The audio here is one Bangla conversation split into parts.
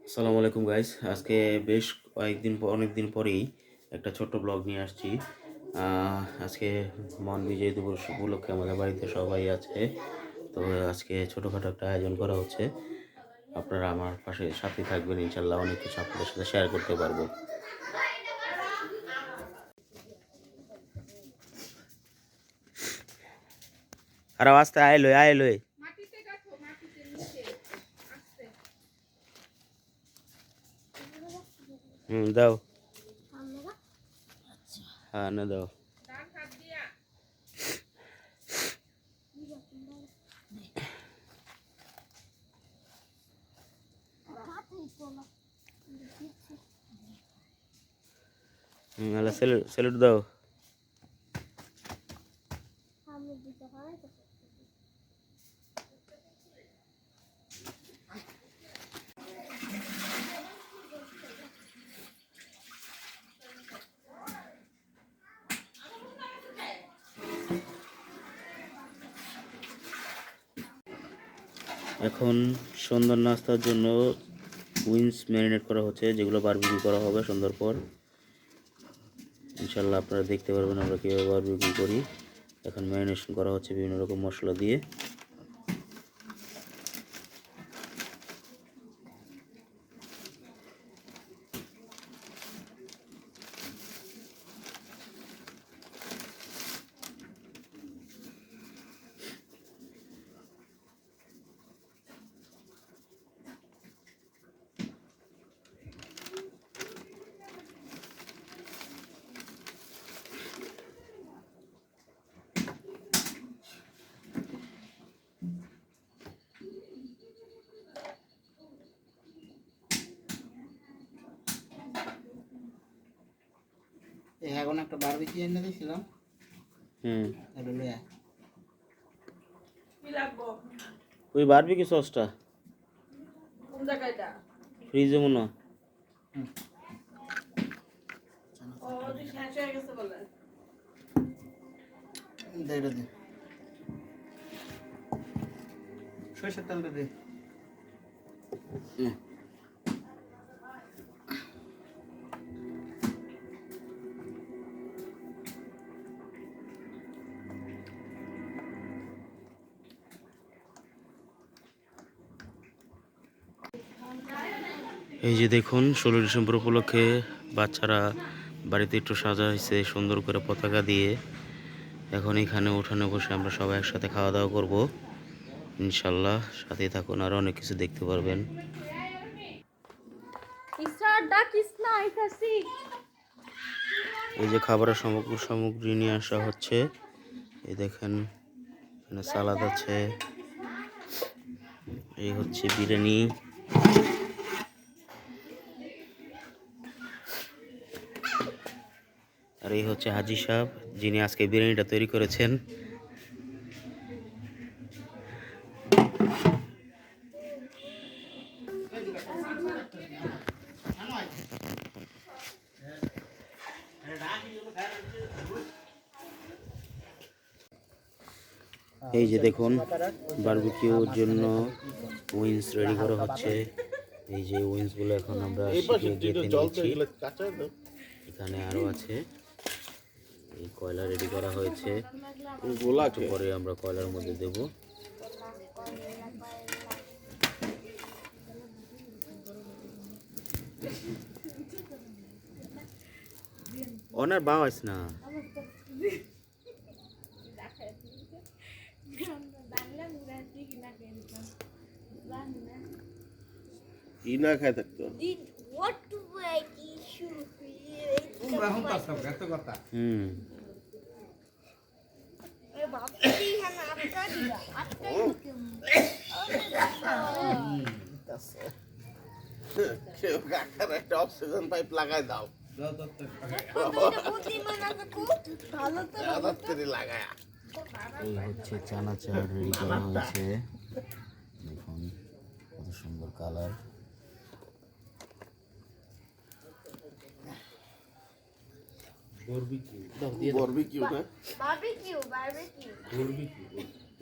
আসসালামু আলাইকুম গাইস। আজকে বেশ অনেক দিন পরেই একটা ছোট্ট ব্লগ নিয়ে আসছি। আজকে মহান বিজয় দিবস উপলক্ষে আমাদের বাড়িতে সবাই আছে। তো আজকে ছোটোখাটো একটা আয়োজন করা হচ্ছে। আপনারা আমার সাথে থাকবেন, ইনশাল্লাহ অনেক কিছু আপনাদের সাথে শেয়ার করতে পারবো। আর আস্তে আয় লই দাও। হ্যাঁ না দাও। আল্লাহ স্যালুট দাও। এখন সন্ধ্যার নাস্তার জন্য উইংস ম্যারিনেট করা হচ্ছে, যেগুলো বারবিকিউ করা হবে সন্ধ্যার পর। ইনশাল্লাহ আপনারা দেখতে পারবেন আমরা কীভাবে বারবিকিউ করি। এখন ম্যারিনেশন করা হচ্ছে বিভিন্ন রকম মশলা দিয়ে। এখন একটা বারবিকিউ এনে দিয়েছিলাম। এটা লইয়া কি লাগবো? ওই বারবিকিউ সসটা কোন জায়গাটা? ফ্রিজে মনে হয়। ও দি শেষ হয়ে গেছে বলে। দে এটা দে, সরষের তেলটা দে। এই যে দেখুন, 16 ডিসেম্বর উপলক্ষে বাচ্চারা বাড়িতে একটু সাজাইছে সুন্দর করে পতাকা দিয়ে। এখন এখানে উঠানে বসে আমরা সবাই একসাথে খাওয়া দাওয়া করব ইনশাল্লাহ। সাথে থাকুন, আরও অনেক কিছু দেখতে পারবেন। এই যে খাবারের সামগ্রী নিয়ে আসা হচ্ছে। এই দেখেন, এখানে সালাদ আছে, এই হচ্ছে বিরিয়ানি, আর এই হচ্ছে হাজি সাহেব, যিনি আজকে বিরিয়ানিটা তৈরি করেছেন। এই যে দেখুন, বারবিকিউর জন্য উইংস রেডি করা হচ্ছে। এই যে উইংসগুলো এখন আমরা গেঁথে নিয়েছি। এখানে আরও আছে, এই কয়লা রেডি করা হয়েছে। একটু পরে আমরা কয়লার মধ্যে দেব। অনার বাওয়াস না ইনা খায় থাকতো। তোমরা এখন পাস হবে এত কথা। কেউ কাকার একটা অক্সিজেন পাইপ লাগাই দাও। লাগায়া এই হচ্ছে চানাচুর রেডি করা হয়েছে। দেখুন কত সুন্দর কালার। বারবিকিউ না, বারবিকিউ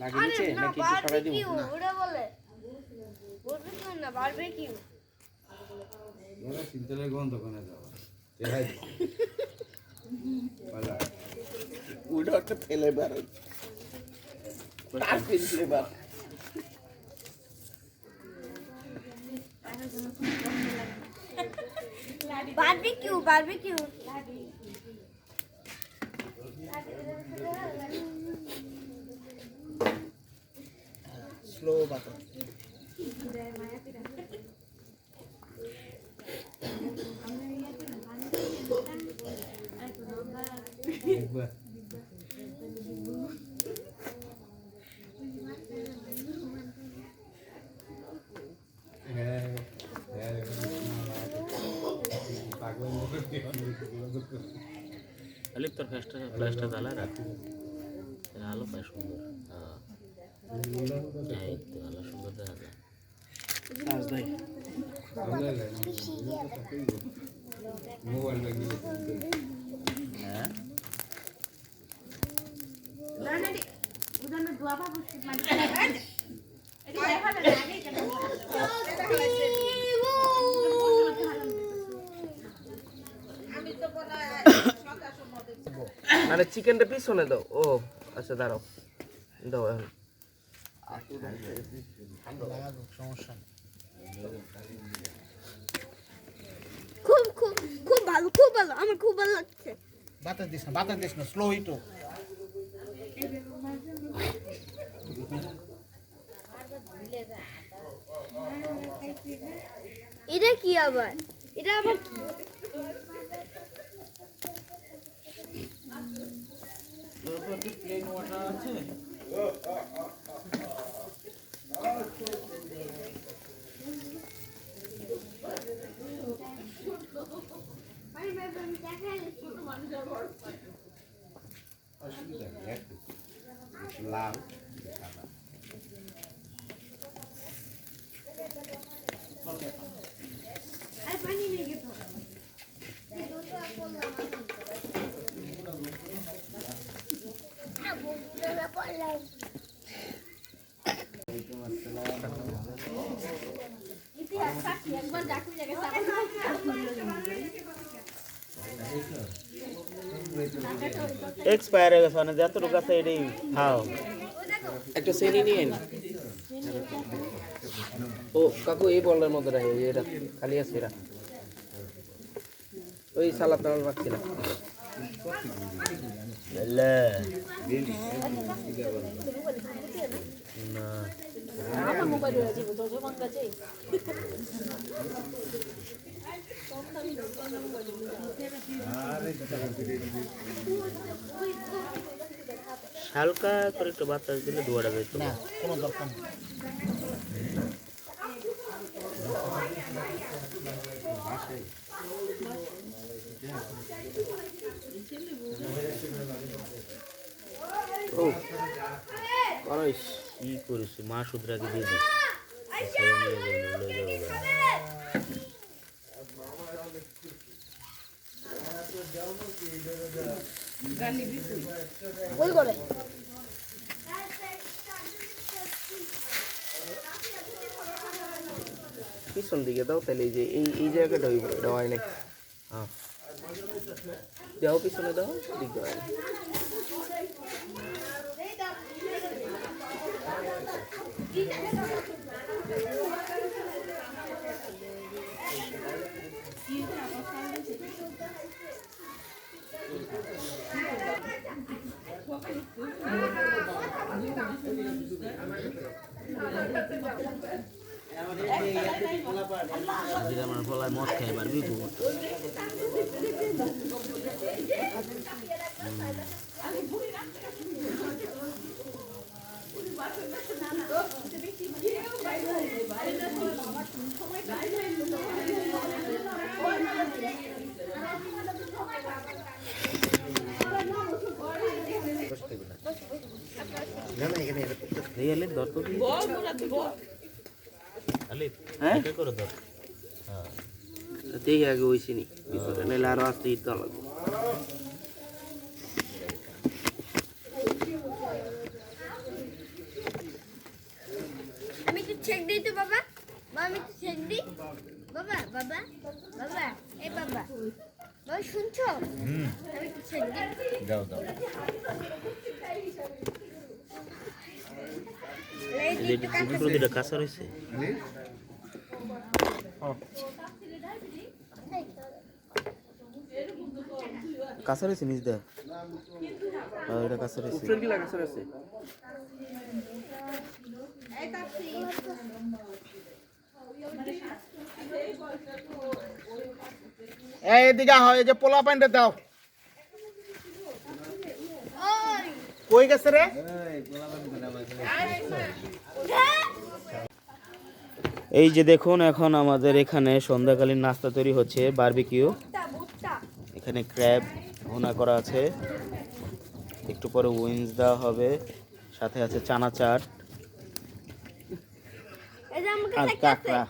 লাগিয়েছে নাকি সবাই দিব না? ওটা বলে বারবিকিউ না বারবিকিউ। সিনতেলে গন্ধ কোনে যাওয়া দেখাই পালা ওইটা একটা ফ্লেভার টার্কিন ফ্লেভার বারবিকিউ স্লো বাতা আলিপ তোর ফ্ল্যাশটা জ্বালা রাখ আলো পায় সুন্দর এই তো আলো সুন্দর দেখা যায় আজ দেখ মোবাইল লাগিয়ে হ্যাঁ আমি তো মনে হয় সন্ধ্যার সময় দেখছি। আরে চিকেনটা পিছনে দাও ও আচ্ছা দাঁড়াও দাও এখন সমস্যা নেই খুব ভালো আমার খুব ভালো লাগছে বাতা দিস না স্লো হিটো এটা কি আবার এটা আবার কি প্লেন ওয়াটার আছে লাল এক্সপায়ার হয়ে গেছে মানে যতটুকু আছে এটাই খাও একটা সেনি নিয়ে নি ও কাকু এই বলের মধ্যে রাখে এটা খালি আছে এরা ওই সালাদ টালাদ রাখছিলাম না হালকা করে একটু বাতাস দিলে ধোয়াটা যেত না কোনো দরকার নেই ও করাইস কি করেছি মা সুদ্রাকে দিয়ে দিই ওই করে পিছন দিকে দাও তাহলে এই যে এই জায়গাটা হইব এটা হয় নাই হ্যাঁ দাও পিছনে দাও দিক দাও আজকে আমার ফলায় মদ খাই পারবি তো এই আলিপ ধর তো তুই আলিপ হ্যাঁ এটা করে ধর হ্যাঁ দেখে আগে হয়েছি নি পিছনে নাহলে আরো আসতে ঈদ দেওয়া লাগবে আমি একটু চেক দিই তো বাবা আমি একটু চেক দিই বাবা বাবা বাবা এই বাবা বাবা শুনছো আমি কিছু দাও দাও প্রতিটা কাঁচা রয়েছে কাঁচা রয়েছে নিজ দা এটা কাঁচা রয়েছে উপরের কি লাগাছে আছে এই তাপসি এই এদিকে হয় এই যে পোলা পাইন্ডে দাও কই গেছে রে এই যে দেখুন এখন আমাদের এখানে সন্ধ্যাকালীন নাস্তা তৈরি হচ্ছে বারবিকিউ এখানে ক্র্যাব ভুনা করা আছে একটু পরে উইংস দেওয়া হবে সাথে আছে চানা চাট এই যে আমাকে আর কাঁকড়া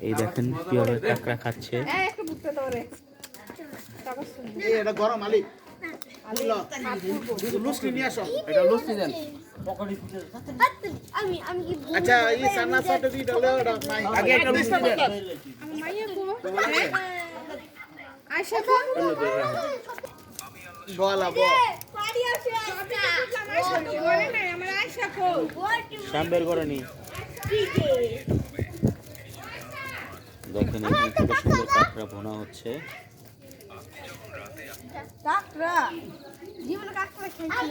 এই দেখেন কিভাবে কাঁকড়া খাচ্ছে এই এটা গরম আলি লুচি নিয়ে আসো এটা লুচি দেন আমি আমি কি আচ্ছা এই সান্না সাথে দি ডালে ওটা নাই আগে একটা লুচি দেন আয়শা কো বলা পারি আছে আয়শা তো বলে না আমার আয়শা কো সাম্বের করে নি দেখেন এখানে কত সুন্দর কাঁকড়া ভুনা হচ্ছে কাকড়া জীবনে কাকড়া খেয়েছি